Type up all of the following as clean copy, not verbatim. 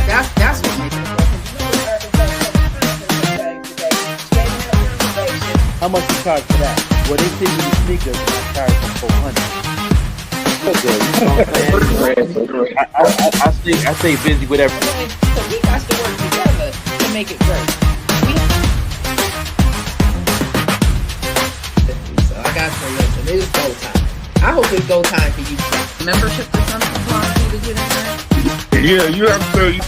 That's what makes it work. How much you charge for that? Well, they send you the sneakers and I charge them $400. I stay busy with everything. So we got to work together to make it work. So I got to listen. It's go time. I hope it's go time for you. Membership or something costs you to get in there? Yeah, you have to.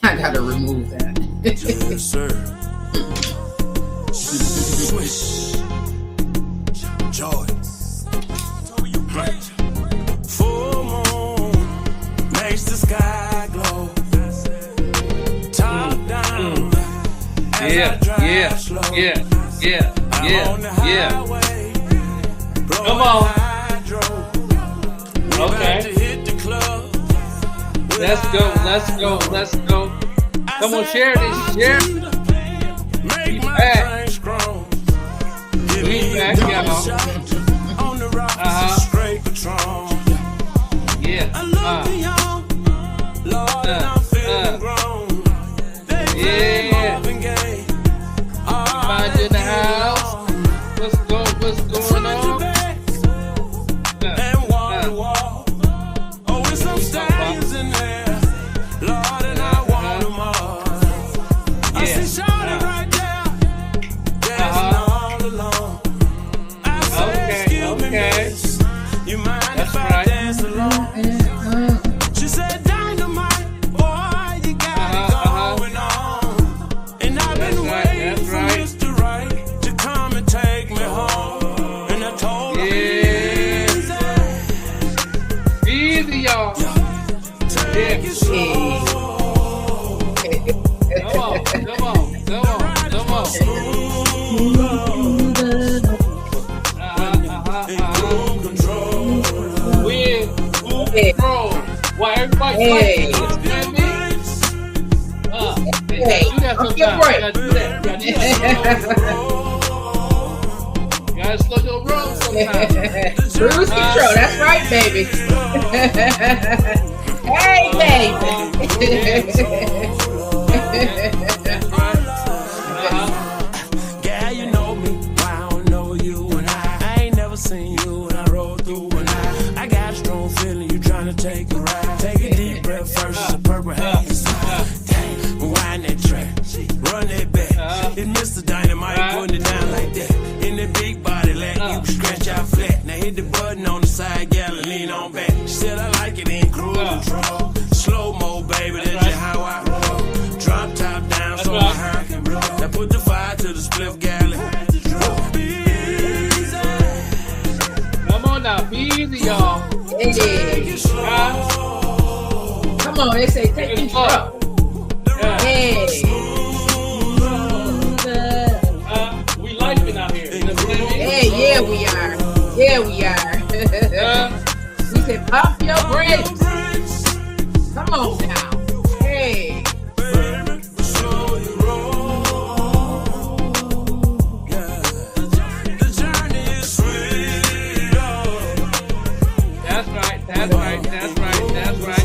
I gotta remove that. Yes, sir. Swish. Joy. Full moon makes the sky glow. Top down. Yeah. Come on. Okay. Let's go. Come on, share this. Share. Make my brain strong. We back, y'all. On the rocks, straight Patron. Yeah. I love the young, Lord, and I'm feeling grown. Yeah. Find you in the house. What's going on? And wall to wall. Oh, with some stallions in there. Lord, and I want them all. I see Shawty right there. Dancing all alone. I say, excuse me, miss, you mind if I dance along? She said, dynamite, boy, you got it going on. And I've been waiting for Mr. Right to come and take me home. And I told her, Easy, y'all. take it slow. Come on. We're in control. Why everybody's fighting? You got some time. You gotta do that. You gotta slow your roll sometimes. Cruise control. That's right, baby. Hey, baby. Girl, you know me, I don't know you, and I ain't never seen you, and I rolled through, and I got a strong feeling you tryna take a ride. Take a deep breath first, it's a purple haze. Dang, wind that track, run that back. It's Mr. Dynamite putting it down like that. In the big body, let you scratch out flat. Now hit the button on the side, gal, and lean on back. She said I like it in cruise control. Slow mo, baby, that's just how I roll. Drop top down so my hair can blow. Now put the fire to the spliff galley. Come on now, be easy, y'all. Hey. Come on, they say take control. Hey. We like it out here. You know what I mean? Hey, yeah, we are. We said pop your brakes. Come on now. Hey. That's right. That's a fact.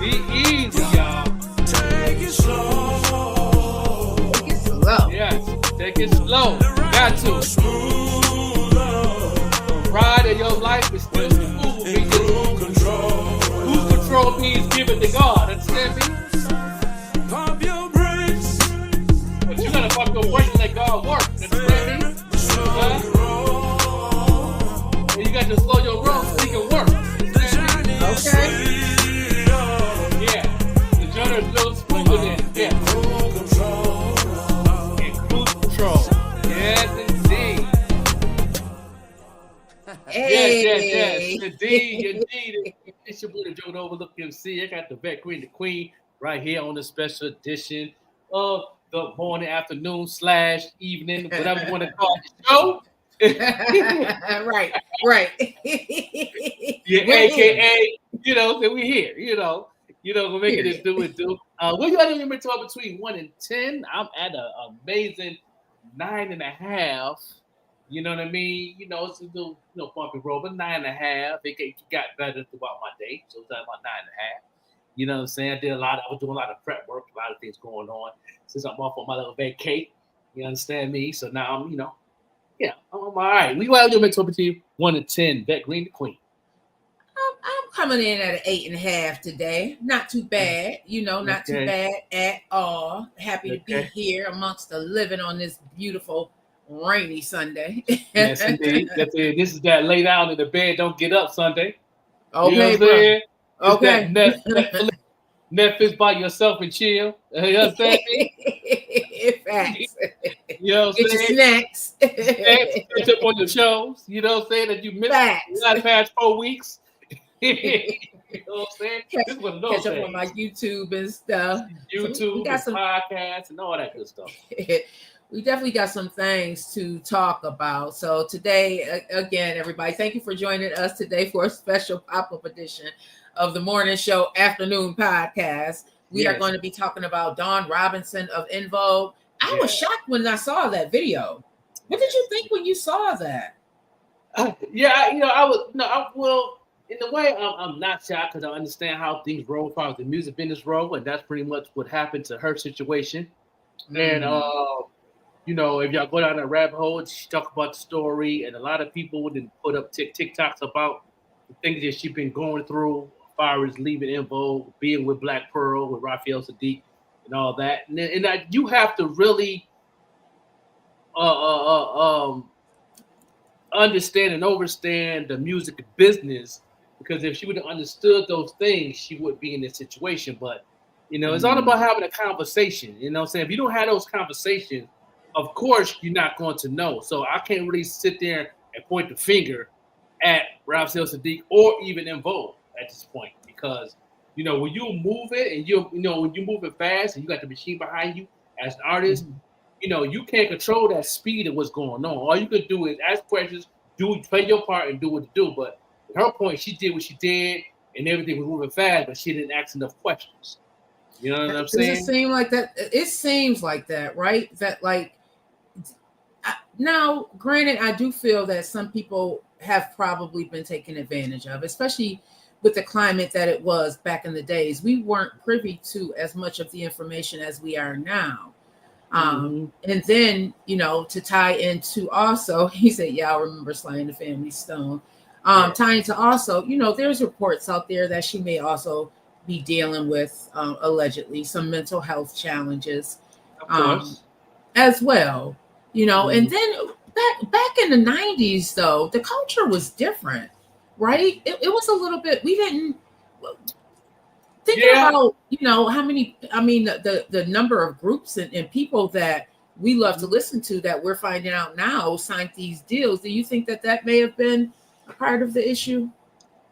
Be easy, y'all. Take it slow. Take it slow. Yes, take it slow. Got to. Pride of your life is still smooth. Cruise control means give it to God. Understand me? Pump your brakes. But you gotta pump your brakes and let God work. Understand me? And you got to slow your roll so you can work. Understand me? Okay. Yeah. The journey is a little smoother than. Yeah. And cruise control. Yes, indeed. Hey. Yes. Indeed. It's your boy, the Joe Overlook MC. I got the Vet Queen, the Queen, right here on the special edition of the morning, afternoon / evening, whatever you want to call the show. Right, right. Yeah, We're here. AKA, that we here, we're making it Period. do it do. What you got in your talk between 1 and 10? I'm at an amazing 9.5. You know what I mean? It's a little, bumpy road, but 9.5. It got better throughout my day, so it's about 9.5. You know what I'm saying? I was doing a lot of prep work, a lot of things going on since I'm off on my little vacay. You understand me? So now I'm, I'm all right. We got to do talk between 1 and 10. Vet Green, the Queen. I'm coming in at an 8.5 today. Not too bad, not too bad at all. Happy to be here amongst the living on this beautiful rainy Sunday. Yes, indeed. That's it. This is that lay down in the bed, don't get up Sunday. Okay, you know what I'm saying? Okay. That Netflix by yourself and chill. You understand me? Facts. You know what I'm Get saying? your snacks. Catch up on your shows. You know what I'm saying? That you missed the past 4 weeks. You know what I'm saying? Catch up on my YouTube and stuff. YouTube, so we got some podcasts, and all that good stuff. We definitely got some things to talk about. So today, again, everybody, thank you for joining us today for a special pop-up edition of the Morning Show Afternoon Podcast. We are going to be talking about Dawn Robinson of En Vogue. I was shocked when I saw that video. What did you think when you saw that? In a way, I'm not shocked because I understand how things roll as far as the music business roll, and that's pretty much what happened to her situation. And if y'all go down that rabbit hole, she talked about the story, and a lot of people would put up TikToks about the things that she's been going through as far as leaving En Vogue, being with Black Pearl, with Raphael Sadiq, and all that. And that you have to really understand and understand the music business, because if she would have understood those things, she would be in this situation. But it's all about having a conversation. You know what I'm saying? If you don't have those conversations, of course you're not going to know. So I can't really sit there and point the finger at Raphael Sadiq or even En Vogue at this point, because when you move it and when you move it fast and you got the machine behind you as an artist, you can't control that speed of what's going on. All you can do is ask questions, play your part, and do what you do. But at her point, she did what she did, and everything was moving fast, but she didn't ask enough questions. You know what I'm saying? Does it seem like that? It seems like that, right? That now, granted, I do feel that some people have probably been taken advantage of, especially with the climate that it was back in the days. We weren't privy to as much of the information as we are now. And then, to tie into also, he said, I remember slaying the family stone. Tying into also, there's reports out there that she may also be dealing with allegedly some mental health challenges as well. And then back in the 90s, though, the culture was different, right? It was a little bit, we didn't think about, how many, the number of groups and people that we love to listen to that we're finding out now signed these deals. Do you think that may have been a part of the issue?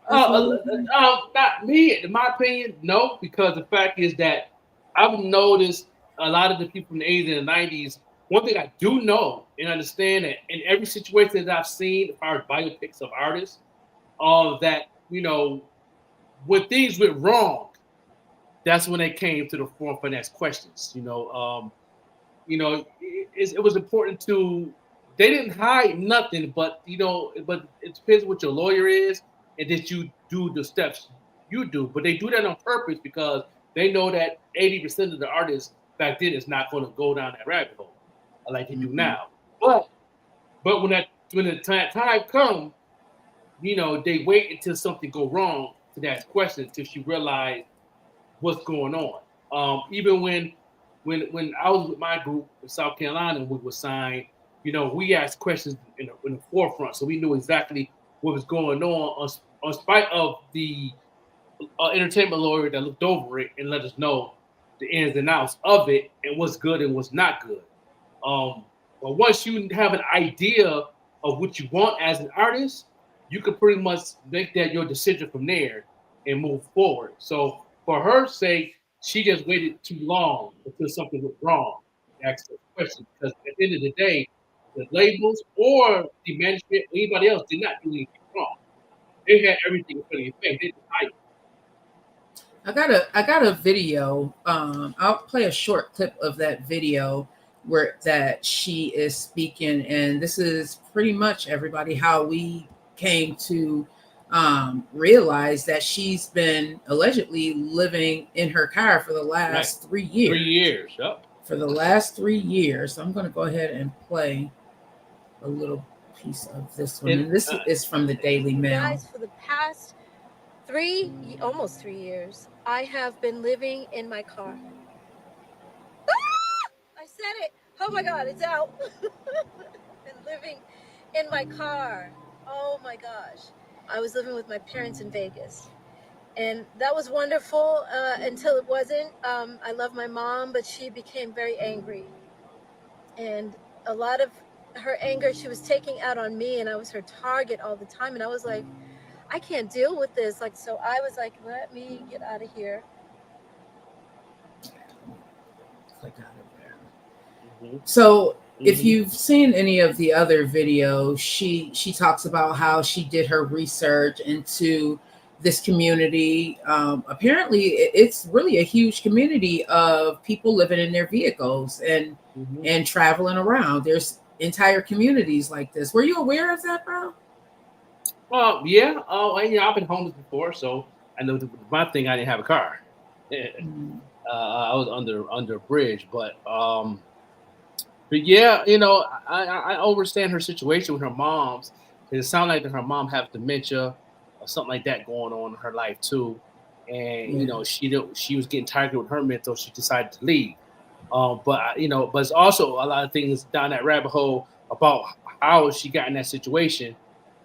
Not me, in my opinion, no, because the fact is that I've noticed a lot of the people in the 80s and the 90s. One thing I do know and understand that in every situation that I've seen, as far as biopics of artists, that when things went wrong, that's when they came to the forefront and asked questions. It was important to. They didn't hide nothing, but but it depends what your lawyer is and that you do the steps you do. But they do that on purpose because they know that 80% of the artists back then is not going to go down that rabbit hole like they do now. But when the time comes, they wait until something go wrong to ask questions until she realized what's going on. Even when I was with my group in South Carolina and we were signed, we asked questions in the forefront, so we knew exactly what was going on spite of the entertainment lawyer that looked over it and let us know the ins and outs of it and what's good and what's not good. But once you have an idea of what you want as an artist, you can pretty much make that your decision from there and move forward. So for her sake, she just waited too long until something went wrong to ask the question. Because at the end of the day, the labels or the management or anybody else did not do anything wrong. They had everything in front of your face. They just hide it. I got a video. I'll play a short clip of that video where that she is speaking, and this is pretty much everybody how we came to realize that she's been allegedly living in her car for the last 3 years. 3 years, yep. For the last 3 years. So I'm going to go ahead and play a little piece of this one. And this is from the Daily Mail. Guys, for the past almost 3 years, I have been living in my car. I said it. Oh my God, it's out. Been living in my car. Oh my gosh. I was living with my parents in Vegas. And that was wonderful until it wasn't. I love my mom, but she became very angry. And a lot of her anger she was taking out on me, and I was her target all the time. And I was like, I can't deal with this. Like, so I was like, let me get out of here. Click out of there. So if you've seen any of the other videos, she talks about how she did her research into this community. Apparently, it's really a huge community of people living in their vehicles and traveling around. There's entire communities like this. Were you aware of that, bro? Yeah. I've been homeless before, so I know my thing. I didn't have a car. I was under a bridge, but yeah, I understand her situation with her mom's. It sounds like that her mom has dementia or something like that going on in her life too, and she was getting tired with her mental. She decided to leave. But it's also a lot of things down that rabbit hole about how she got in that situation,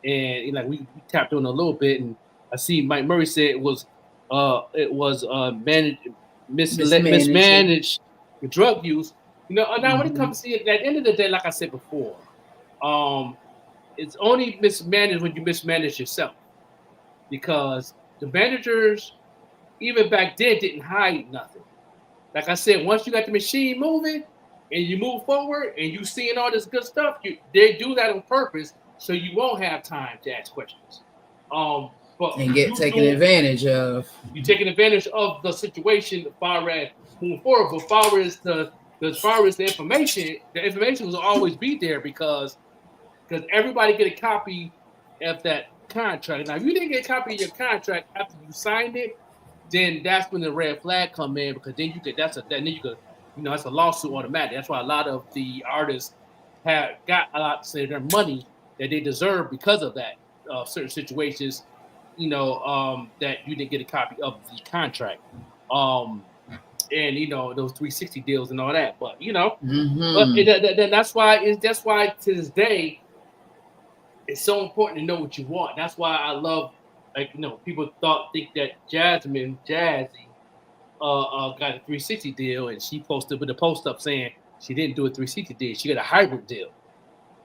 and we tapped on a little bit, and I see Mike Murray said it was mismanaged the drug use. Now when it comes to it, at the end of the day, like I said before, it's only mismanaged when you mismanage yourself, because the managers, even back then, didn't hide nothing. Like I said, once you got the machine moving and you move forward and you seeing all this good stuff, they do that on purpose so you won't have time to ask questions. And get taken advantage of. You're taking advantage of the situation as far as moving forward. But as far as the information will always be there because everybody get a copy of that contract. Now, if you didn't get a copy of your contract after you signed it, then that's when the red flag come in, because then that's a lawsuit automatic. That's why a lot of the artists have got a lot of their money that they deserve because of that certain situations, that you didn't get a copy of the contract. And those 360 deals and all that, but but that's why to this day it's so important to know what you want. That's why I love, people think that Jazzy got a 360 deal, and she posted with a post up saying she didn't do a 360 deal, she got a hybrid deal.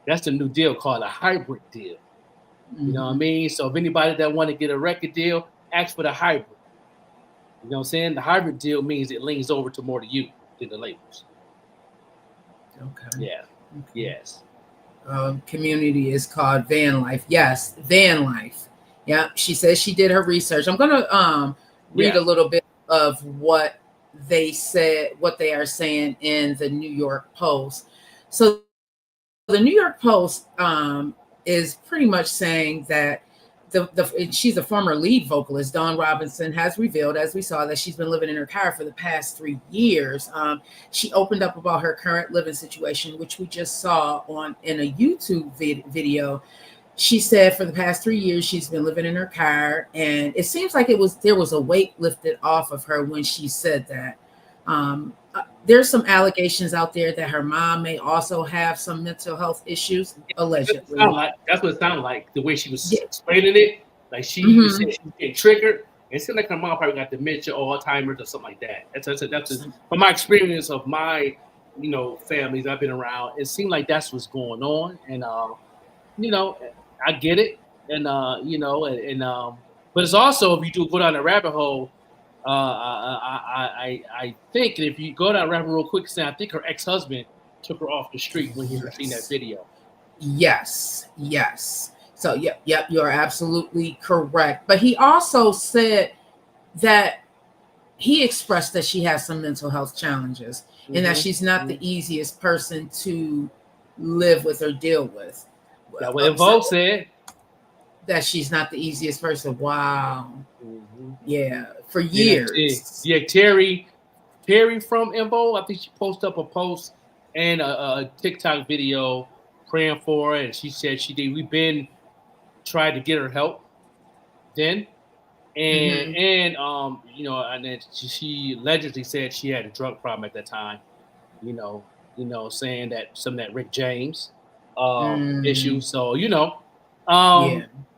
That's the new deal called a hybrid deal. You know what I mean? So if anybody that want to get a record deal, ask for the hybrid. You know what I'm saying? The hybrid deal means it leans over to more to you than the labels. Okay. Yeah. Okay. Yes. Community is called Van Life. Yes, Van Life. Yeah. She says she did her research. I'm gonna read a little bit of what they said, what they are saying in the New York Post. So the New York Post is pretty much saying that she's a former lead vocalist. Dawn Robinson has revealed, as we saw, that she's been living in her car for the past 3 years. She opened up about her current living situation, which we just saw in a YouTube video. She said for the past 3 years, she's been living in her car, and it seems like there was a weight lifted off of her when she said that. There's some allegations out there that her mom may also have some mental health issues, allegedly. That's what it sounded like, the way she was explaining it. Like she said she was getting triggered. It seemed like her mom probably got dementia or Alzheimer's or something like that. That's from my experience of my, families I've been around. It seemed like that's what's going on, and I get it, and But it's also, if you do go down the rabbit hole, I think if you go down the rabbit hole real quick, I think her ex-husband took her off the street when he was seeing that video. Yes. So yep, you're absolutely correct. But he also said that he expressed that she has some mental health challenges and that she's not the easiest person to live with or deal with. That's what Invo said. That she's not the easiest person. Wow. Yeah, for years. Yeah, Terry from Invo, I think she posted up a post and a TikTok video praying for her, and she said we've been trying to get her help then. And and then she allegedly said she had a drug problem at that time, saying that some of that Rick James issue. So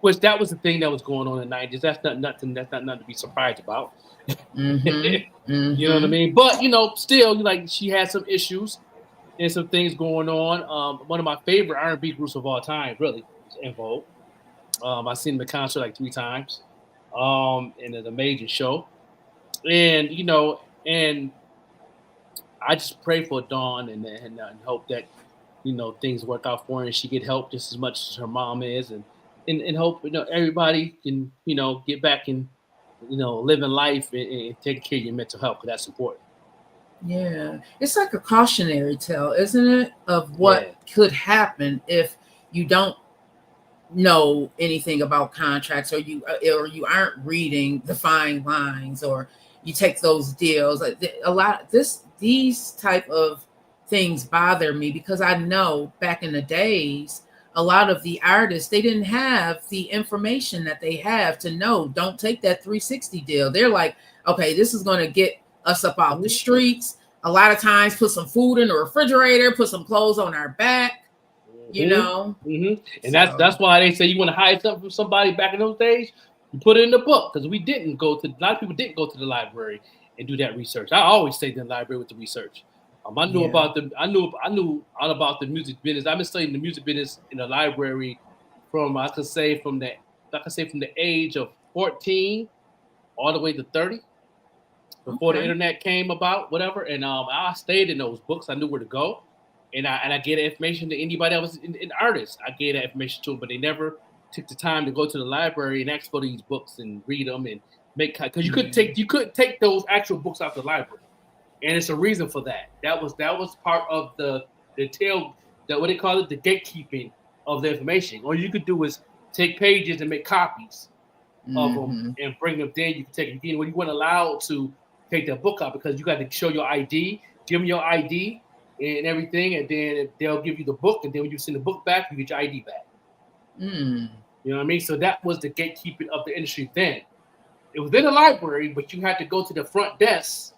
which that was the thing that was going on in the 90s. That's not nothing to be surprised about. You know what I mean? But still, like, she had some issues and some things going on. One of my favorite R&B groups of all time, really, is In Vogue. I've seen them at concert like 3 times. And it's an amazing show. And and I just pray for Dawn and hope that things work out for her and she get help just as much as her mom is, and hope everybody can get back and living life and taking care of your mental health, because that's important. Yeah, it's like a cautionary tale, isn't it, of what could happen if you don't know anything about contracts, or you aren't reading the fine lines, or you take those deals. These type of things bother me, because I know back in the days, a lot of the artists, they didn't have the information that they have to know, don't take that 360 deal. They're like, okay, this is going to get us up out the streets. A lot of times put some food in the refrigerator, put some clothes on our back, And that's why they say you want to hide something from somebody back in those days, you put it in the book, because a lot of people didn't go to the library and do that research. I always stayed in the library with the research. I knew all about the music business. I've been studying the music business in the library from the age of 14 all the way to 30, before the internet came about, whatever. And I stayed in those books. I knew where to go. And I gave that information to anybody that was an artist. I gave that information to them, but they never took the time to go to the library and ask for these books and read them and make, because you couldn't take those actual books out the library, and it's a reason for that. That was part of the tail, that what they call it, the gatekeeping of the information. All you could do is take pages and make copies of them and bring them. Then you can take it again when you weren't allowed to take that book out, because you got to show your ID, give them your ID. And everything, and then they'll give you the book, and then when you send the book back, you get your ID back. You know what I mean? So that was the gatekeeping of the industry then. It was in the library, but you had to go to the front desk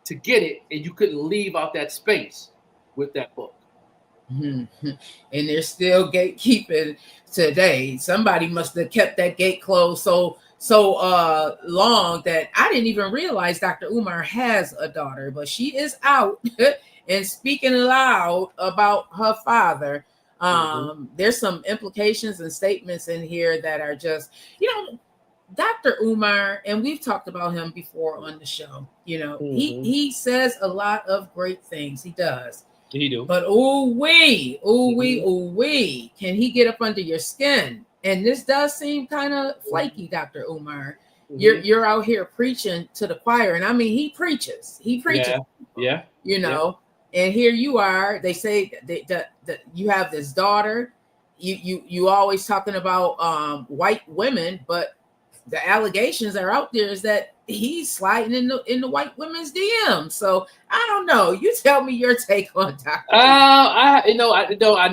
to get it, and you couldn't leave out that space with that book. And they're still gatekeeping today. Somebody must have kept that gate closed so long that I didn't even realize Dr. Umar has a daughter, but she is out and speaking loud about her father. There's some implications and statements in here that are just, Dr. Umar, and we've talked about him before on the show. He says a lot of great things. He does. He do. But can he get up under your skin? And this does seem kind of flaky, Dr. Umar. You're out here preaching to the choir, and I mean, he preaches. Yeah. And here you are. They say that you have this daughter. You always talking about white women, but the allegations are out there is that he's sliding in the white women's DM. So I don't know. You tell me your take on Dr. I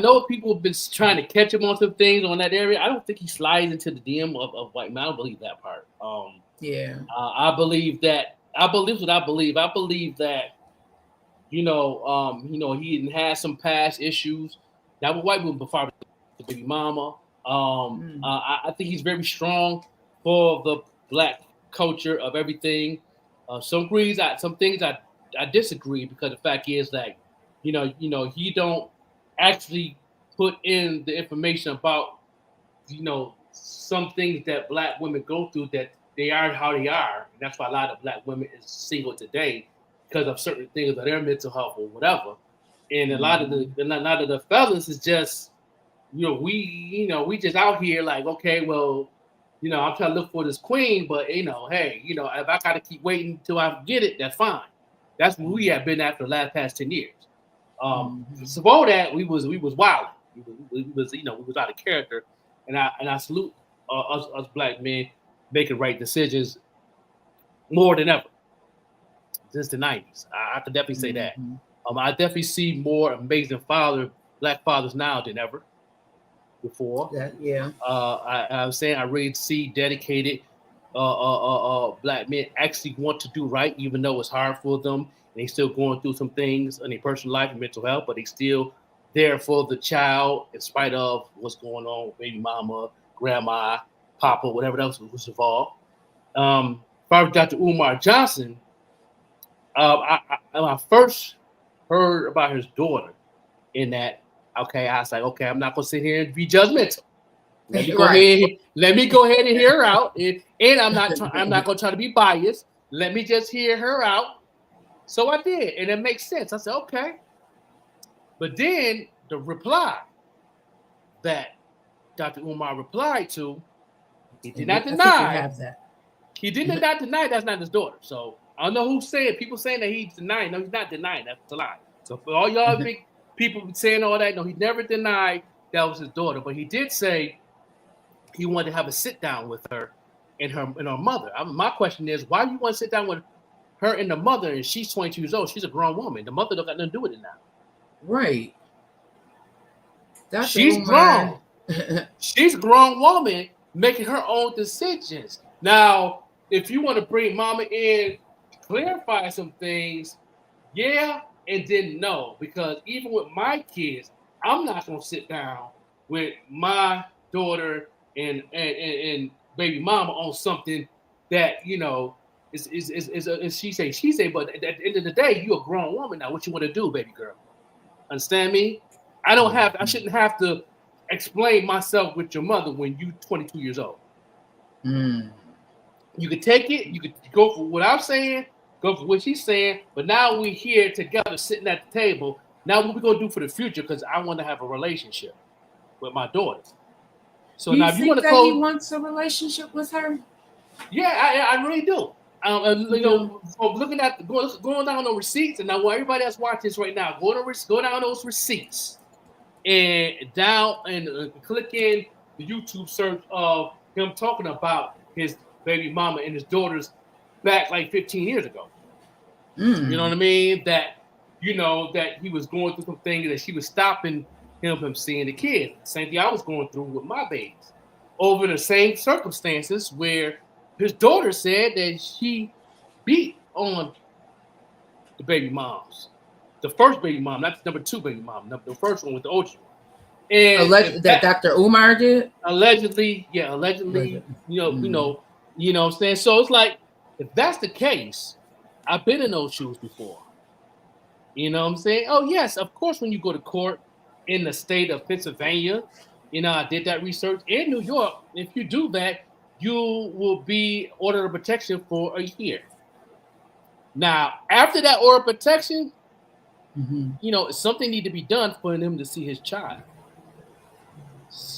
know people have been trying to catch him on some things on that area. I don't think he slides into the DM of white men. I don't believe that part. I believe that. I believe what I believe. I believe that. He had some past issues. That was white women before the baby mama. I think he's very strong for the black culture of everything. Some things I disagree, because the fact is that he don't actually put in the information about some things that Black women go through, that they are how they are. And that's why a lot of Black women is single today, because of certain things of their mental health or whatever. And a lot of the fellas is just, we just out here like, okay, well, I'm trying to look for this queen, but hey, if I gotta keep waiting until I get it, that's fine. That's what we have been at for the past 10 years. So before that, we was wild. We was out of character, and I salute us Black men making right decisions more than ever since the 90s. I could definitely say that. I definitely see more amazing Black fathers now than ever before. I'm saying I really see dedicated Black men actually want to do right, even though it's hard for them, and they still going through some things in their personal life and mental health, but they still there for the child in spite of what's going on with baby mama, grandma, papa, whatever else was involved. Father Dr. Umar Johnson, I first heard about his daughter in that, okay, I was like, okay, I'm not going to sit here and be judgmental. Let me go ahead and hear her out. And I'm not going to try to be biased. Let me just hear her out. So I did, and it makes sense. I said, okay. But then the reply that Dr. Umar replied to, he did not deny. He did not deny that's not his daughter. So I don't know who's saying, people saying that he's denying. No, he's not denying. That's a lie. So for all y'all big people saying all that, no, he never denied that was his daughter. But he did say he wanted to have a sit down with her and her mother. My question is, why do you want to sit down with her and the mother? And she's 22 years old. She's a grown woman. The mother don't got nothing to do with it now. Right. She's grown. She's a grown woman making her own decisions. Now, if you want to bring mama in, clarify some things, yeah, and then no. Because even with my kids, I'm not going to sit down with my daughter and baby mama on something that, is she say, but at the end of the day, you're a grown woman now. What you want to do, baby girl? Understand me? I shouldn't have to explain myself with your mother when you're 22 years old. You could take it, you could go for what I'm saying, go for what she's saying, but now we're here together sitting at the table. Now what we're going to do for the future, because I want to have a relationship with my daughter. So now if you want to he wants a relationship with her? Yeah, I really do. Looking at going down on receipts, and now everybody that's watching this right now, go down those receipts and down and click in the YouTube search of him talking about his baby mama and his daughters back like 15 years ago. You know what I mean? That he was going through some things that she was stopping him from seeing the kids. Same thing I was going through with my babies. Over the same circumstances where his daughter said that she beat on the baby moms. The first baby mom, not the number 2 baby mom, the first one with the OG one. And that Dr. Umar did? Allegedly. You know what I'm saying? So it's like, if that's the case, I've been in those shoes before. You know what I'm saying? Oh, yes, of course, when you go to court in the state of Pennsylvania, I did that research. In New York, if you do that, you will be ordered of protection for a year. Now, after that order of protection, something need to be done for him to see his child.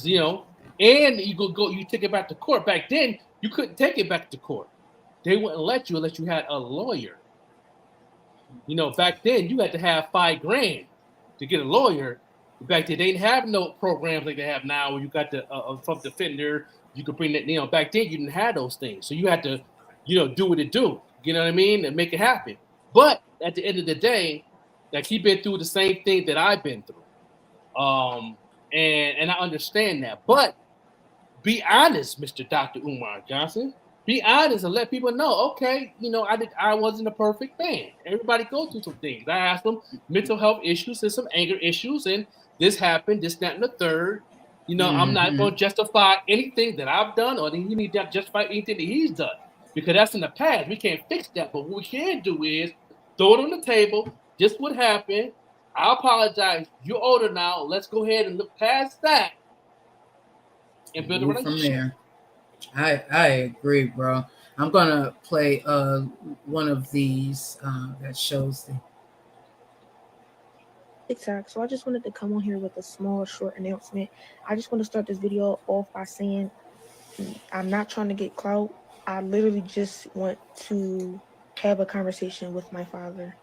And you take it back to court. Back then, you couldn't take it back to court. They wouldn't let you unless you had a lawyer. Back then you had to have $5,000 to get a lawyer. Back then they didn't have no programs like they have now where you got the from defender. You could bring that. Back then you didn't have those things, so you had to, do what it do. You know what I mean, and make it happen. But at the end of the day, like, he been through the same thing that I've been through, and I understand that. But be honest, Mr. Dr. Umar Johnson. Be honest and let people know, okay, I wasn't a perfect man. Everybody goes through some things. I asked them mental health issues and some anger issues, and this happened, this, that, and the third. I'm not going to justify anything that I've done, or you need to justify anything that he's done, because that's in the past. We can't fix that. But what we can do is throw it on the table. This what happened. I apologize. You're older now. Let's go ahead and look past that and build a Move from relationship. there. I agree, bro. I'm gonna play one of these that shows the TikTok. So I just wanted to come on here with a small, short announcement. I just want to start this video off by saying I'm not trying to get clout. I literally just want to have a conversation with my father.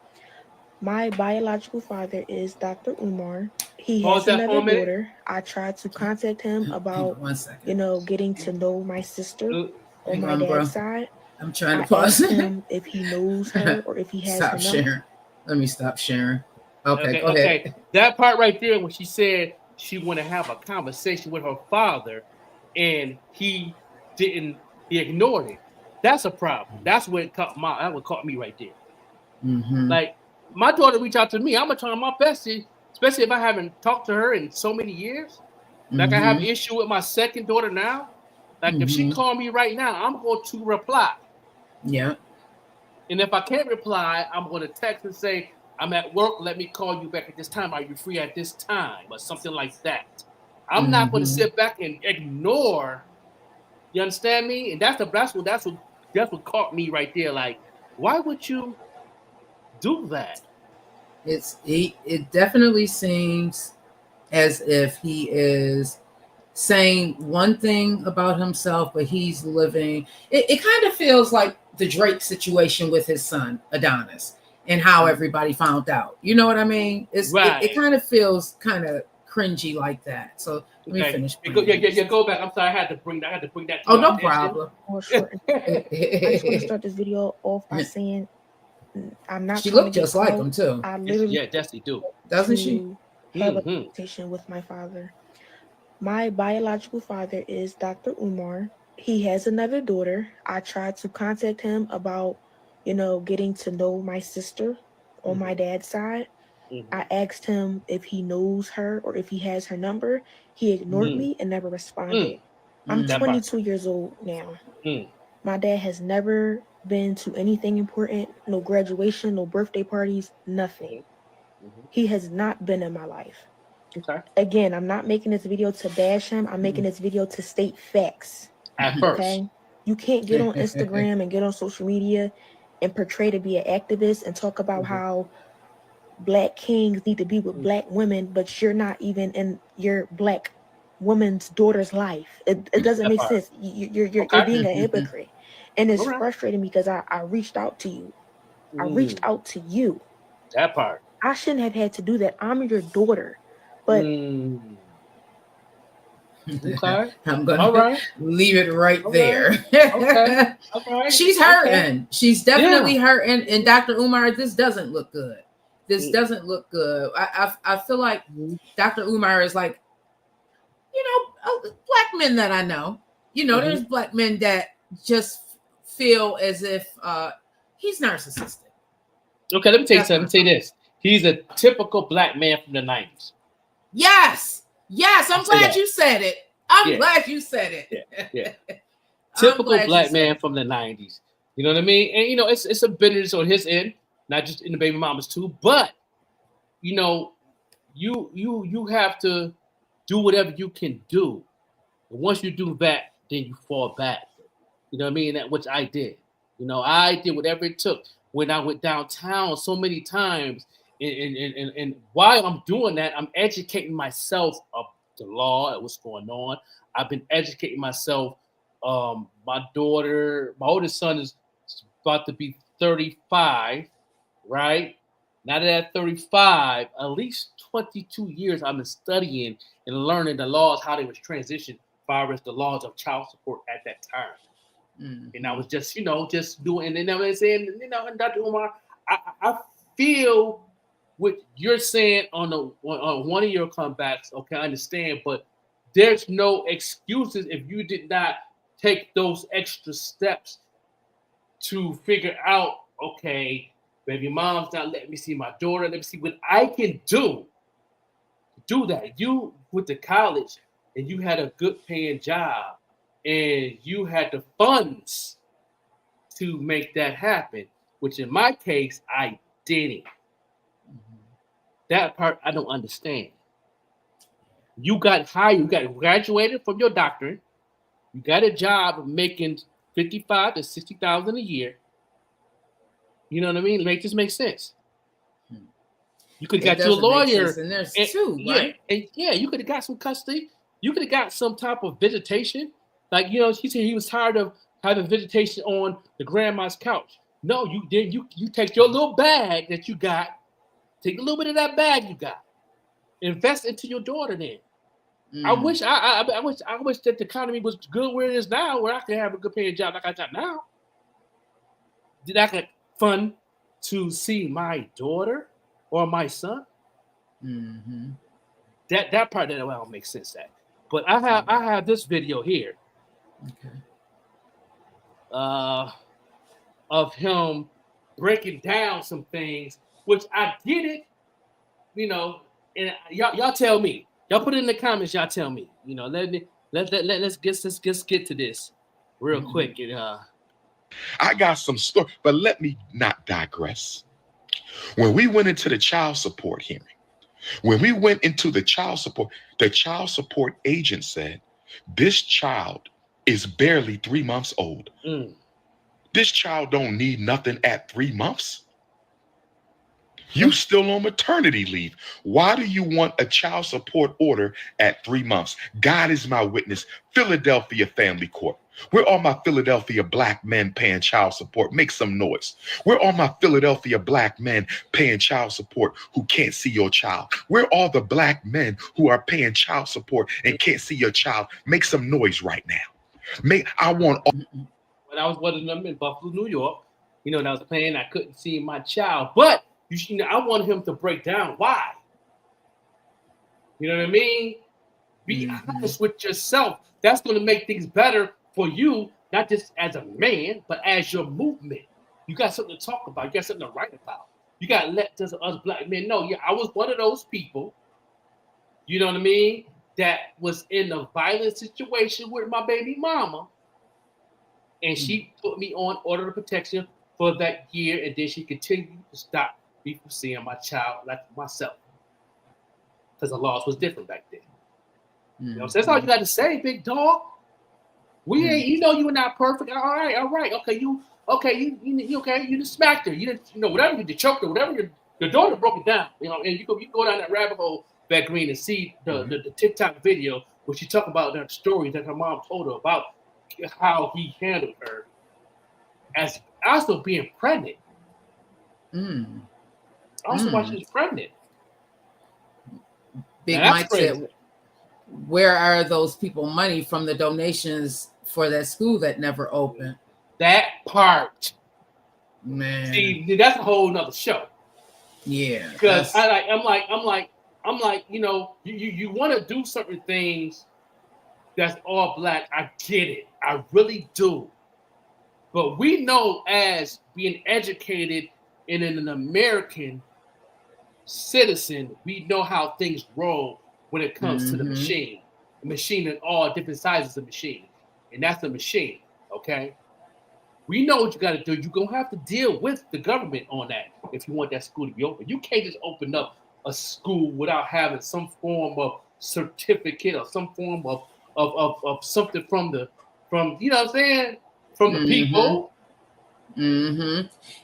My biological father is Dr. Umar. He Pause has that for another a minute. daughter. I tried to contact him hang about, on 1 second. getting to know my sister on Hang my on, bro. dad's side. I'm trying to I pause. asked him if he knows her or if he has Stop her number. sharing. Let me stop sharing. Okay, go Okay. ahead. That part right there, when she said she want to have a conversation with her father, and he didn't, he ignored it. That's a problem. That's what caught me right there. Mm-hmm. Like, my daughter reached out to me. I'm gonna try my best to, especially if I haven't talked to her in so many years. Like, I have an issue with my second daughter now. Like, if she called me right now, I'm going to reply. Yeah. And if I can't reply, I'm going to text and say, I'm at work. Let me call you back at this time. Are you free at this time? Or something like that. I'm not going to sit back and ignore. You understand me? And that's what caught me right there. Like, why would you do that? It definitely seems as if he is saying one thing about himself, but he's living. It kind of feels like the Drake situation with his son Adonis and how everybody found out. You know what I mean? It kind of feels kind of cringy like that. So let me finish. Go back. I'm sorry, I had to bring that. Oh, no problem. I just want to start this video off by saying I'm not. She looked just like him too. I literally, yeah, definitely do. Doesn't she? Have a conversation with my father. My biological father is Dr. Umar. He has another daughter. I tried to contact him about, getting to know my sister on my dad's side. I asked him if he knows her or if he has her number. He ignored me and never responded. I'm 22 years old now. My dad has never been to anything important, no graduation, no birthday parties, nothing. He has not been in my life. Okay. Again, I'm not making this video to bash him. I'm making this video to state facts. At first. Okay? You can't get on Instagram and get on social media and portray to be an activist and talk about how Black kings need to be with Black women, but you're not even in your Black woman's daughter's life. It doesn't make sense. You're being a hypocrite. And it's frustrating because I reached out to you. I reached out to you. That part. I shouldn't have had to do that. I'm your daughter. But okay. I'm gonna leave it right there. Okay. She's hurting. She's definitely hurting. And Dr. Umar, this doesn't look good. This doesn't look good. I feel like Dr. Umar is like, Black men that I know. There's Black men that just feel as if he's narcissistic. Okay, let me tell you something. Say this. He's a typical Black man from the 90s. Yes. I'm glad you said it. I'm glad you said it. Yeah. Typical Black man from the 90s. You know what I mean? And it's a bitterness on his end, not just in the baby mamas too, but you have to do whatever you can do. And once you do that, then you fall back. You know what I mean? That which I did. I did whatever it took when I went downtown so many times. And while I'm doing that, I'm educating myself of the law and what's going on. I've been educating myself. My oldest son is about to be 35, right? Now that at 35, at least 22 years I've been studying and learning the laws, how they was transitioned as far as the laws of child support at that time. And I was just doing, and I'm saying, and Dr. Umar, I feel what you're saying on one of your comebacks. Okay, I understand, but there's no excuses if you did not take those extra steps to figure out, okay, baby mom's not letting me see my daughter. Let me see what I can do. Do that. You went to college and you had a good paying job and you had the funds to make that happen, which in my case, I didn't. That part I don't understand. You got hired, you got graduated from your doctorate, you got a job making 55 to 60,000 a year. You know what I mean? Make this make sense. You could have got you a lawyer, and there's two, right? Yeah, you could have got some custody. You could have got some type of visitation. Like, you know, he said he was tired of having visitation on the grandma's couch. No, you did. You take your little bag that you got, take a little bit of that bag you got, invest into your daughter. Then I wish that the economy was good where it is now, where I could have a good paying job like I got now. Did I get fun to see my daughter or my son? Mm-hmm. That part that don't make sense. That, but I have this video here. Okay. Of him breaking down some things, which I get it, you know, and y'all tell me. Y'all put it in the comments. Y'all tell me. You know, let's get to this real quick. And I got some story, but let me not digress. When we went into the child support hearing, the child support agent said, this child is barely 3 months old. This child don't need nothing at 3 months. You still on maternity leave. Why do you want a child support order at 3 months? God is my witness. Philadelphia Family Court. Where are my Philadelphia black men paying child support? Make some noise. Where are my Philadelphia black men paying child support who can't see your child? Where are the black men who are paying child support and can't see your child? Make some noise right now. I want all. When I was one of them in Buffalo, New York, you know, and I was playing, I couldn't see my child, but you know, I wanted him to break down why. You know what I mean? Be honest with yourself. That's going to make things better for you, not just as a man, but as your movement. You got something to talk about. You got something to write about. You got to let us black men know. Yeah, I was one of those people, you know what I mean, that was in a violent situation with my baby mama. And she put me on order of protection for that year. And then she continued to stop me from seeing my child like myself. Because the laws was different back then. You know, so that's all you got to say, big dog. We ain't, you know, you were not perfect. All right. Okay, you okay, you just smacked her. You didn't, you know, whatever you did, choked her, whatever your daughter broke it down. You know, and you go down that rabbit hole, Beck Green, and see the TikTok video where she talked about that story that her mom told her about how he handled her as also being pregnant. Also while she was pregnant. Big Mike said, where are those people money from the donations for that school that never opened? That part. Man. See, that's a whole nother show. Yeah. Because I'm like, you know, you want to do certain things that's all black. I get it. I really do. But we know, as being educated and an American citizen, we know how things roll when it comes to the machine. The machine in all different sizes of machine. And that's a machine, okay? We know what you got to do. You're going to have to deal with the government on that if you want that school to be open. You can't just open up a school without having some form of certificate or some form of something from you know what I'm saying, from the people.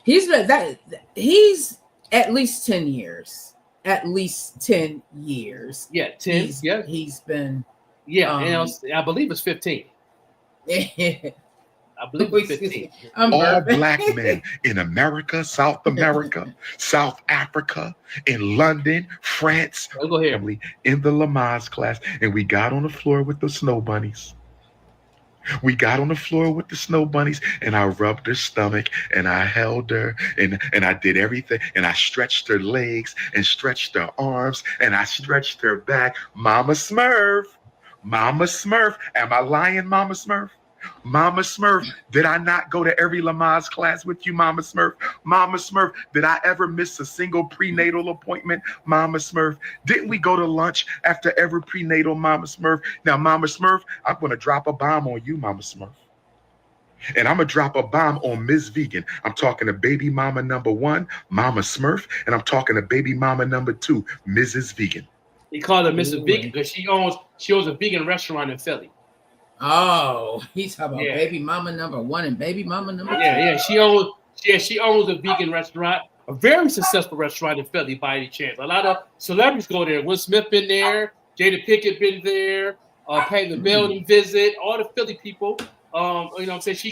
He's at least 10 years. At least 10 years. Yeah, 10. He's been. Yeah, and I believe it's 15. I believe it's 15. All black men in America, South America, South Africa, in London, France, go ahead. In the Lamaze class, and we got on the floor with the snow bunnies. We got on the floor with the snow bunnies, and I rubbed her stomach, and I held her, and I did everything, and I stretched her legs, and stretched her arms, and I stretched her back. Mama Smurf. Am I lying, Mama Smurf? Mama Smurf, did I not go to every Lamaze class with you, Mama Smurf? Mama Smurf, did I ever miss a single prenatal appointment, Mama Smurf? Didn't we go to lunch after every prenatal, Mama Smurf? Now, Mama Smurf, I'm going to drop a bomb on you, Mama Smurf. And I'm going to drop a bomb on Ms. Vegan. I'm talking to baby mama number 1, Mama Smurf, and I'm talking to baby mama number 2, Mrs. Vegan. He called her Mrs. Ooh. Vegan because she owns a vegan restaurant in Philly. Oh, he's talking about baby mama number 1 and baby mama number 2. Yeah. She owns a vegan restaurant, a very successful restaurant in Philly by any chance. A lot of celebrities go there. Will Smith been there, Jada Pinkett been there, Payne the Building visit, all the Philly people. You know what I'm saying? She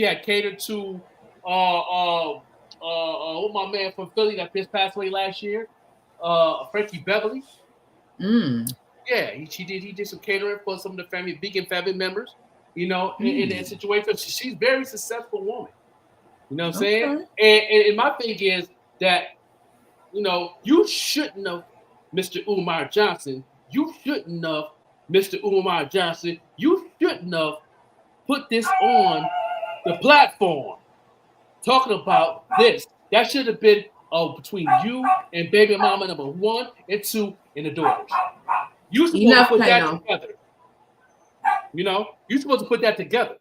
had catered to my man from Philly that just passed away last year, Frankie Beverly. Yeah, he did some catering for some of the vegan family members, you know, in that situation. She's a very successful woman. You know what I'm saying? And my thing is that, you know, you shouldn't have, Mr. Umar Johnson, you shouldn't have put this on the platform talking about this. That should have been between you and baby mama number 1 and 2 and the daughters. You're supposed to put that together. You know, you're supposed to put that together.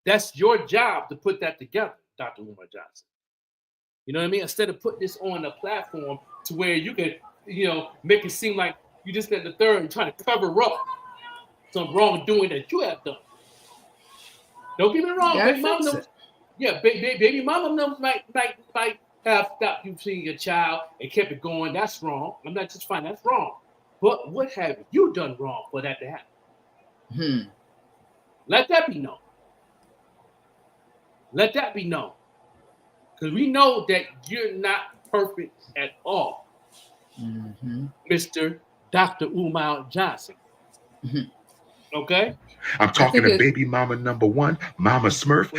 That's your job to put that together, Dr. Umar Johnson. You know what I mean? Instead of putting this on a platform to where you can, you know, make it seem like you just at the third and trying to cover up some wrongdoing that you have done. Don't get me wrong, baby mama. Baby mama might have stopped you seeing your child and kept it going. That's wrong. I'm not just fine. That's wrong. But what have you done wrong for that to happen? Let that be known. Let that be known. Because we know that you're not perfect at all, Mr. Dr. Umar Johnson. Okay? I'm talking to baby mama number 1, Mama Smurf.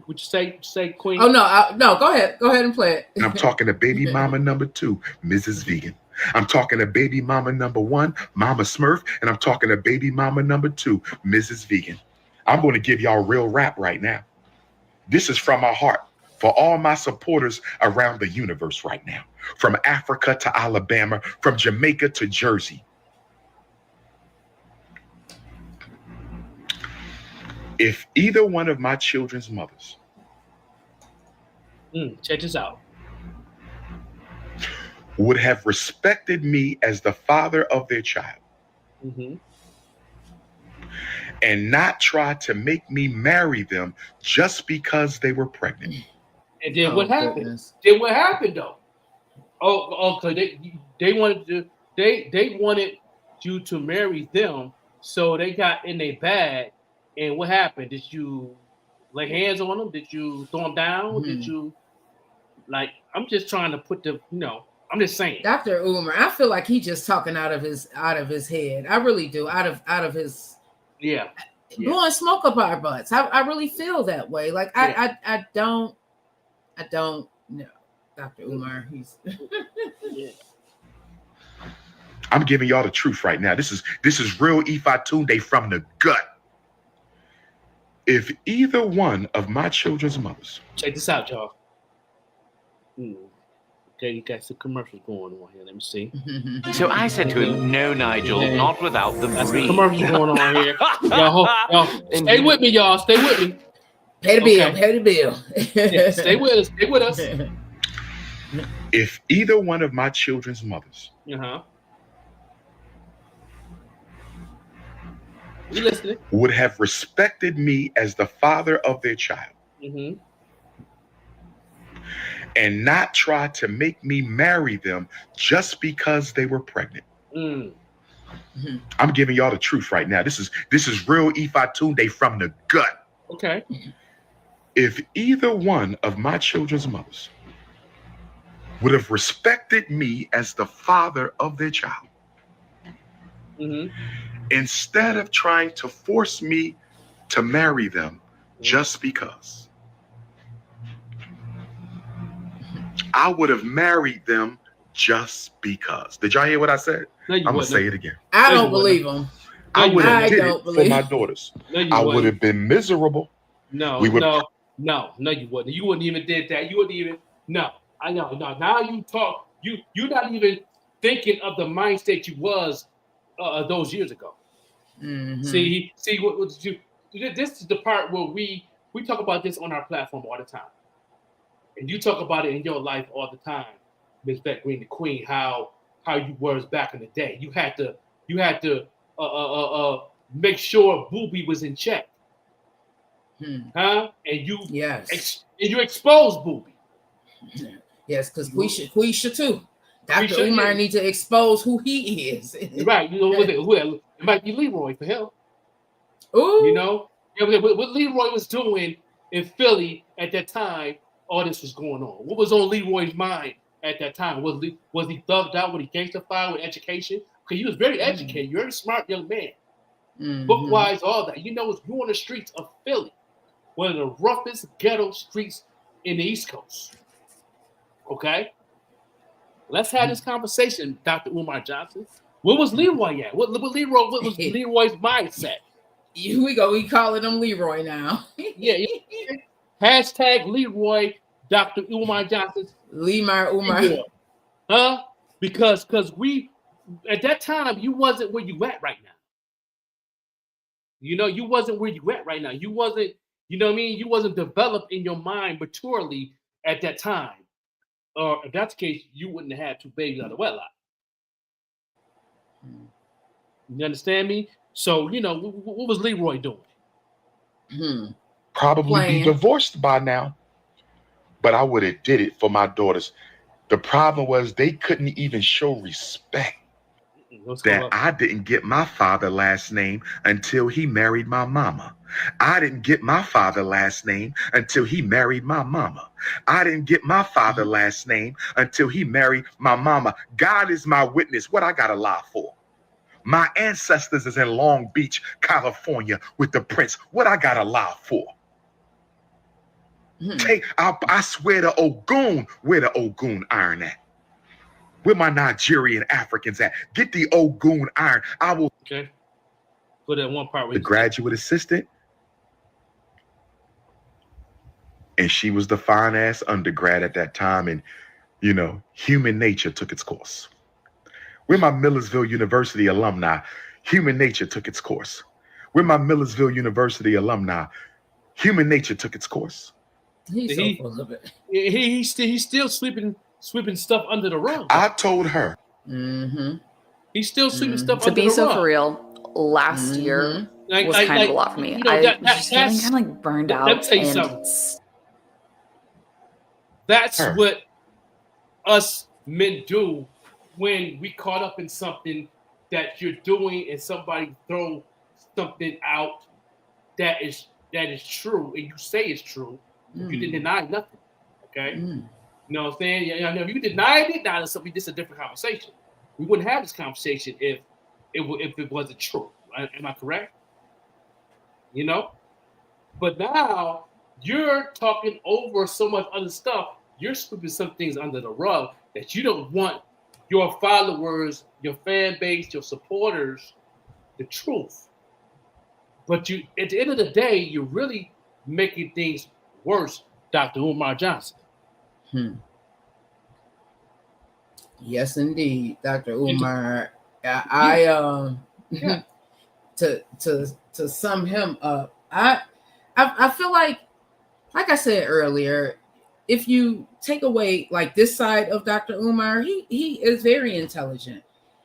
Would you say Queen? Oh, no, go ahead and play it. And I'm talking to baby mama number 2, Mrs. Vegan. I'm talking to baby mama number 1, Mama Smurf, and I'm talking to baby mama number 2, Mrs. Vegan. I'm going to give y'all real rap right now. This is from my heart for all my supporters around the universe right now, from Africa to Alabama, from Jamaica to Jersey. If either one of my children's mothers check this out, would have respected me as the father of their child, and not try to make me marry them just because they were pregnant. And then what happened? Goodness. Then what happened though? They wanted you to marry them, so they got in their bag. And what happened? Did you lay hands on them? Did you throw them down? Did you I'm just trying to put the, you know, I'm just saying. Dr. Umar, I feel like he's just talking out of his head. I really do. Out of his blowing smoke up our butts. I really feel that way. Like I don't know. Dr. Umar, he's I'm giving y'all the truth right now. This is real Ifa Tunde from the gut. If either one of my children's mothers. Check this out, y'all. Okay, you got some commercials going on here. Let me see. So I said to him, "No, Nigel, not without the That's breed." the commercials going on here. Y'all, stay with me, y'all. Stay with me. Pay the bill. Pay the bill. Yeah, stay with us. Stay with us. If either one of my children's mothers. You listening? Would have respected me as the father of their child, and not try to make me marry them just because they were pregnant. I'm giving y'all the truth right now. This is real Ifa Tunde from the gut. Okay. If either one of my children's mothers would have respected me as the father of their child, instead of trying to force me to marry them just because, I would have married them just because. Did y'all hear what I said? No, I'm going to say it again. I don't believe him. I would have did it for my daughters. I would have been miserable. No, you wouldn't. You wouldn't even did that. You wouldn't even. No, I know. No, now you talk. You're not even thinking of the mind state you was those years ago. See what you. This is the part where we talk about this on our platform all the time, and you talk about it in your life all the time. Miss Beck Green, the Queen, how you was back in the day. You had to make sure Booby was in check, huh? And you you exposed Booby. Yes, because Quisha too. Dr. Umar needs to expose who he is. Right, you know it might be Leroy for him. Ooh. You know, what Leroy was doing in Philly at that time, all this was going on. What was on Leroy's mind at that time? Was he thugged out? Was he gangstified with education? Because he was very educated. You're a very smart young man. Book-wise, all that. You know, you're on the streets of Philly, one of the roughest ghetto streets in the East Coast. Okay? Let's have this conversation, Dr. Umar Johnson. Where was Leroy at? What was Leroy's mindset? Here we go. We calling him Leroy now. Yeah. Hashtag Leroy, Dr. Umar Johnson. Umar. Huh? Because we, at that time, you wasn't where you at right now. You know, you wasn't where you at right now. You wasn't, you know what I mean? You wasn't developed in your mind maturely at that time. Or if that's the case, you wouldn't have had two babies out of wedlock. You understand me? So, you know, what was Leroy doing? Probably be divorced by now. But I would have did it for my daughters. The problem was they couldn't even show respect that I didn't get my father's last name until he married my mama. I didn't get my father's last name until he married my mama. I didn't get my father's last name until he married my mama. God is my witness. What I got to lie for? My ancestors is in Long Beach, California with the prince. What I got to lie for? I swear to Ogun, where the Ogun iron at? Where my Nigerian Africans at? Get the Ogun iron. I will. Okay. Put that one part. The graduate assistant. And she was the fine ass undergrad at that time. And, you know, human nature took its course. We're my Millersville University alumni. Human nature took its course. We're my Millersville University alumni. Human nature took its course. He's so full of it. He's still sweeping stuff under the rug. I told her. He's still sweeping stuff to under the be so rug. for real, last year was kind of a lot for me. You know, I was just feeling kind of like burned out. Let me tell you something. That's what us men do when we caught up in something that you're doing and somebody throw something out that is true and you say it's true. You didn't deny nothing. Okay? You know what I'm saying? If you denied it, now this is a different conversation. We wouldn't have this conversation if it wasn't true. Am I correct? You know? But now you're talking over so much other stuff. You're sweeping some things under the rug that you don't want your followers, your fan base, your supporters, the truth. But you, at the end of the day, you're really making things worse, Dr. Umar Johnson. Yes, indeed, Dr. Umar. To sum him up, I feel like I said earlier, if you take away like this side of Dr. Umar, he is very intelligent,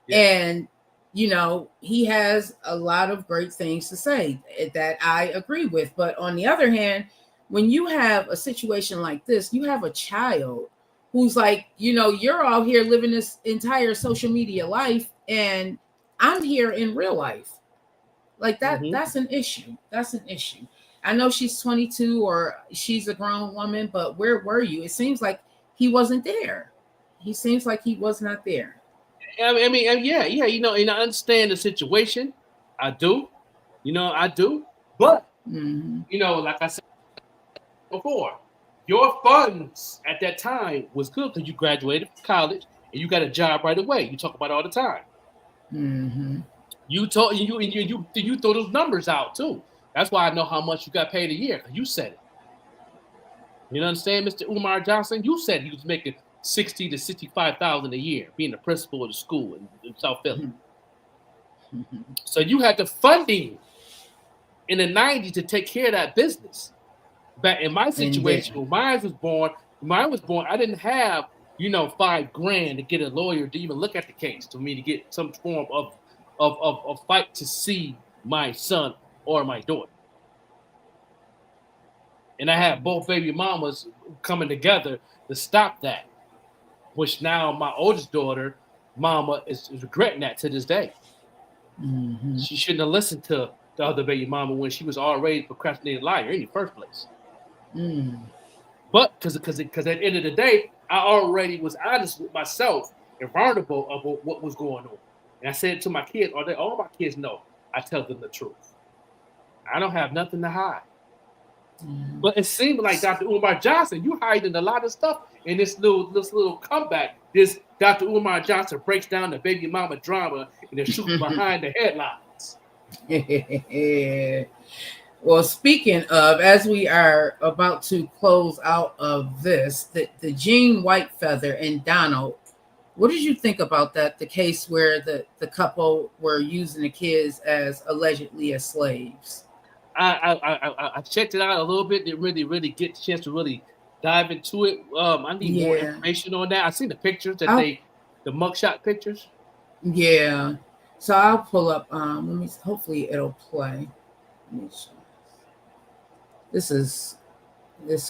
and you know he has a lot of great things to say that I agree with. But on the other hand, when you have a situation like this, you have a child who's like, you know, you're all here living this entire social media life, and I'm here in real life. Like that, that's an issue. That's an issue. I know she's 22 or she's a grown woman, but where were you? It seems like he wasn't there. He seems like he was not there. I mean, yeah, you know, and I understand the situation. I do. You know, I do. But, you know, like I said before, your funds at that time was good because you graduated from college and you got a job right away. You talk about it all the time. You throw those numbers out too. That's why I know how much you got paid a year. You said it. You understand, Mr. Umar Johnson? You said he was making $60,000 to $65,000 a year, being the principal of the school in South Philly. So you had the funding in the 90s to take care of that business. But in my situation, when mine was born, I didn't have $5,000 to get a lawyer to even look at the case, to me to get some form of fight to see my son or my daughter. And I had both baby mamas coming together to stop that, which now my oldest daughter, mama, is regretting that to this day. Mm-hmm. She shouldn't have listened to the other baby mama when she was already a procrastinating liar in the first place. Mm. But because at the end of the day, I already was honest with myself and vulnerable about what was going on. And I said to my kids, all my kids know I tell them the truth. I don't have nothing to hide. Mm. But it seemed like Dr. Umar Johnson, you hiding a lot of stuff in this little comeback. This Dr. Umar Johnson breaks down the baby mama drama and they're shooting behind the headlines. Well, speaking of, as we are about to close out of this, the Jean Whitefeather and Donald, what did you think about that? The case where the couple were using the kids as allegedly as slaves. I checked it out a little bit. Didn't really get the chance to really dive into it. I need more information on that. I seen the pictures the mugshot pictures. Yeah. So I'll pull up. Let me. Hopefully it'll play. This is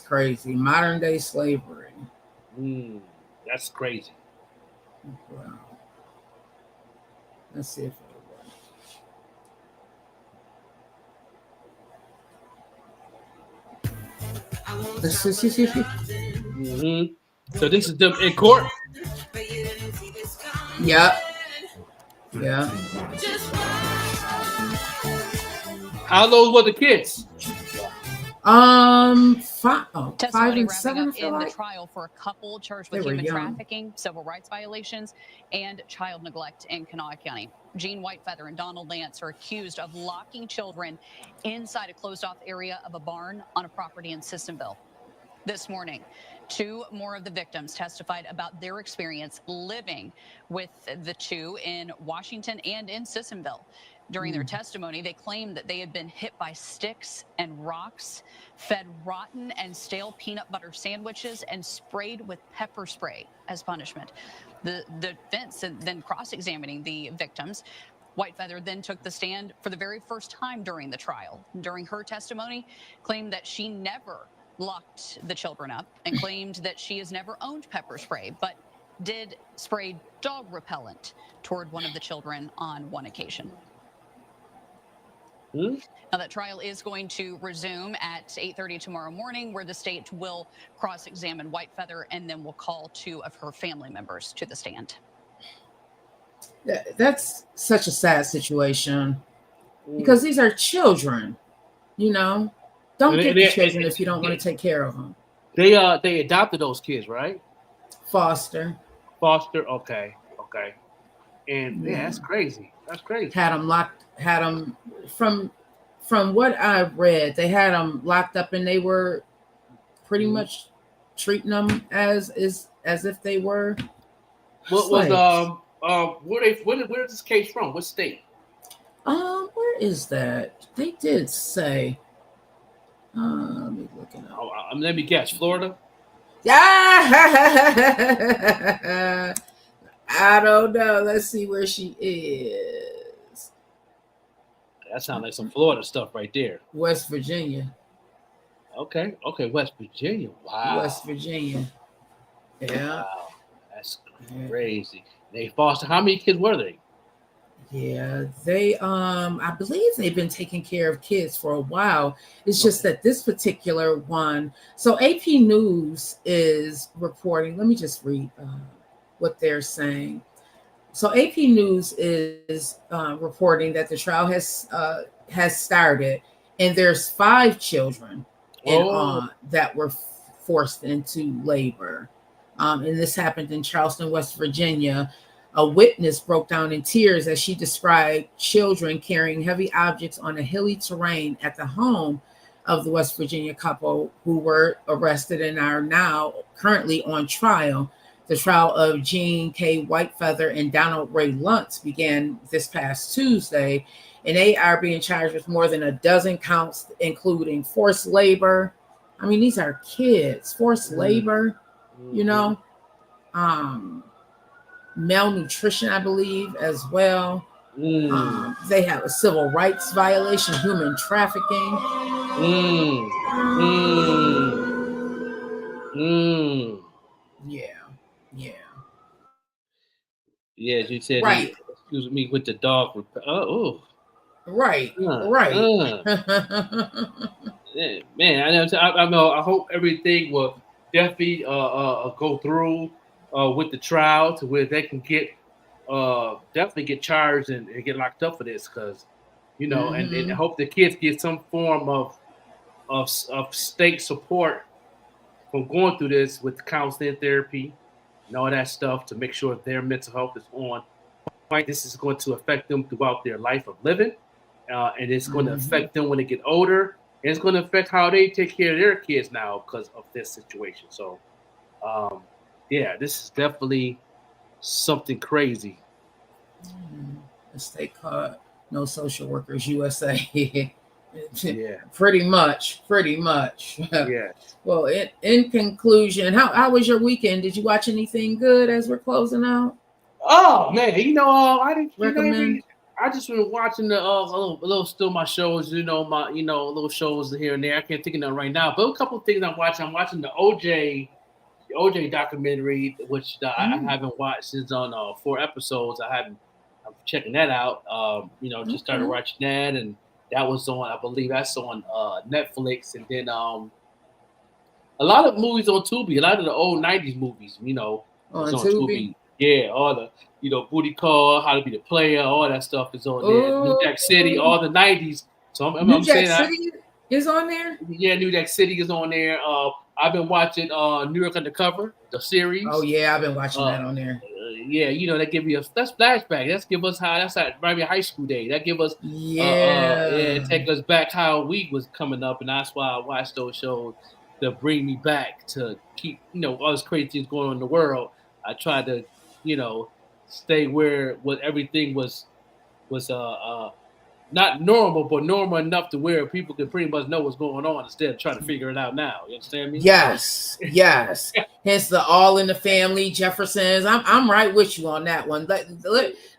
crazy. Modern day slavery. That's crazy. Wow. Let's see if it'll work. So this is them in court. Yep. Yeah. How old were the kids? 5 and 7 in the trial for a couple charged with human trafficking, civil rights violations, and child neglect in Kanawha County. Jean Whitefeather and Donald Lance are accused of locking children inside a closed-off area of a barn on a property in Sissonville. This morning, 2 more of the victims testified about their experience living with the two in Washington and in Sissonville. During their testimony, they claimed that they had been hit by sticks and rocks, fed rotten and stale peanut butter sandwiches, and sprayed with pepper spray as punishment. The defense then cross-examining the victims. Whitefeather then took the stand for the very first time during the trial. During her testimony, claimed that she never locked the children up and claimed that she has never owned pepper spray, but did spray dog repellent toward one of the children on one occasion. Now, that trial is going to resume at 8:30 tomorrow morning, where the state will cross-examine Whitefeather and then will call 2 of her family members to the stand. That's such a sad situation because these are children, Don't get the children if you don't want to take care of them. They adopted those kids, right? Foster. Okay. And that's crazy. That's crazy. Had them from what I've read, they had them locked up and they were pretty much treating them as if they were. What was where is this case from? What state? Where is that? They did say. Let me look it up. Let me guess. Florida? Yeah. I don't know. Let's see where she is. That sounds like some Florida stuff right there. West Virginia. Okay. West Virginia. Wow. West Virginia. Yeah. Wow. That's crazy. They foster. How many kids were they? Yeah, they I believe they've been taking care of kids for a while. It's just that this particular one. So AP News is reporting. Let me just read what they're saying. So AP News is reporting that the trial has started, and there's 5 children that were forced into labor. And this happened in Charleston, West Virginia. A witness broke down in tears as she described children carrying heavy objects on a hilly terrain at the home of the West Virginia couple who were arrested and are now currently on trial. The trial of Jean K. Whitefeather and Donald Ray Luntz began this past Tuesday, and they are being charged with more than a dozen counts, including forced labor. I mean, these are kids, forced labor, malnutrition, I believe, as well. They have a civil rights violation, human trafficking. Yeah, you said right. Excuse me, with the dog. Right. Yeah, man, I know. I hope everything will definitely go through with the trial to where they can get definitely get charged and get locked up for this, because and I hope the kids get some form of state support from going through this with counseling, therapy, and all that stuff to make sure their mental health is on point. This is going to affect them throughout their life of living, and it's going to affect them when they get older. And it's going to affect how they take care of their kids now because of this situation. So, this is definitely something crazy. A state called No Social Workers USA. Yeah. Pretty much. Yeah. Well, in conclusion, how was your weekend? Did you watch anything good as we're closing out? Oh man, I didn't recommend. I just been watching the a little still my shows, my little shows here and there. I can't think of them right now, but a couple of things I'm watching. I'm watching the OJ documentary, which I haven't watched since on 4 episodes. I'm checking that out. Just started watching that, and that was on. I believe that's on Netflix, and then a lot of movies on Tubi. A lot of the old '90s movies, on Tubi. Yeah, all the Booty Call, How to Be the Player, all that stuff is on there. New Jack City, all the '90s. So New Jack City is on there. Yeah, New Jack City is on there. I've been watching New York Undercover, the series. Oh yeah, I've been watching that on there. They give you that's flashback. That's give us that's maybe high school day. That give us take us back how we was coming up, and that's why I watch those shows to bring me back to keep all this crazy things going on in the world. I tried to stay where everything was not normal, but normal enough to where people can pretty much know what's going on instead of trying to figure it out now. You understand me? Yes. Hence the All in the Family, Jeffersons. I'm right with you on that one. Let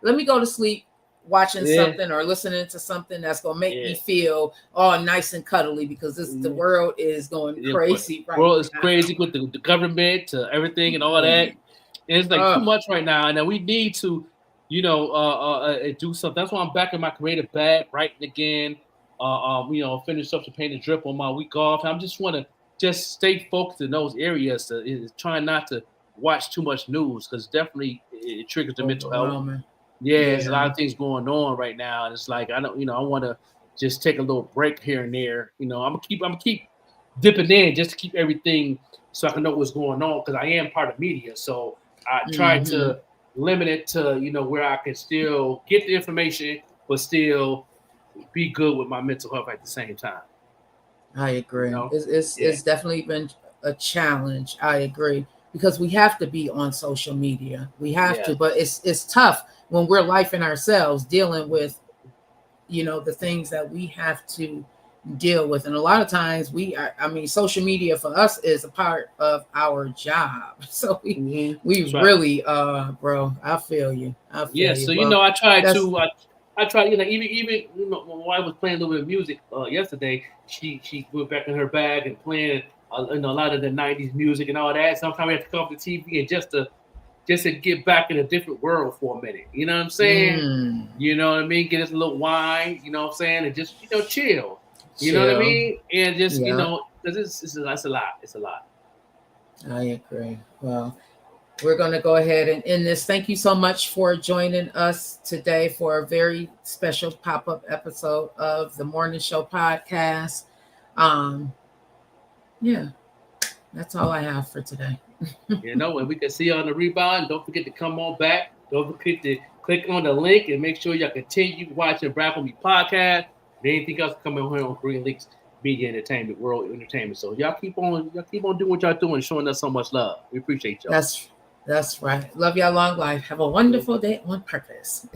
me go to sleep watching something or listening to something that's gonna make me feel all nice and cuddly, because the world is going crazy. The world is crazy with the government to everything and all that. And it's like too much right now, and then we need to, do something. That's why I'm back in my creative bag, writing again. Finish up the paint and drip on my week off. I just want to stay focused in those areas. Trying not to watch too much news, because definitely it triggers the mental health. There's a lot of things going on right now, and it's like I want to just take a little break here and there. I'm gonna keep dipping in just to keep everything so I can know what's going on, because I am part of media. So I try to limit it to where I can still get the information, but still be good with my mental health at the same time. I agree. It's definitely been a challenge. I agree, because we have to be on social media. We have to, but it's tough when we're lifing ourselves, dealing with the things that we have to deal with. And a lot of times social media for us is a part of our job. So we really, bro, I feel you. So I try even when I was playing a little bit of music yesterday, she went back in her bag and playing a lot of the 90s music and all that. Sometimes we have to come off the TV and just to get back in a different world for a minute. You know what I'm saying? You know what I mean? Get us a little wine, you know what I'm saying? And just chill. You know what I mean? And just, because that's a lot. It's a lot. I agree. Well, we're going to go ahead and end this. Thank you so much for joining us today for a very special pop-up episode of the Morning Show podcast. That's all I have for today. And we can see you on the rebound. Don't forget to come on back. Don't forget to click on the link and make sure y'all continue watching Rap On Me podcast. Anything else coming here on Green Leaks Media Entertainment, World Entertainment. So y'all keep on doing what y'all doing, showing us so much love. We appreciate y'all. That's right. Love y'all long life. Have a wonderful day on purpose.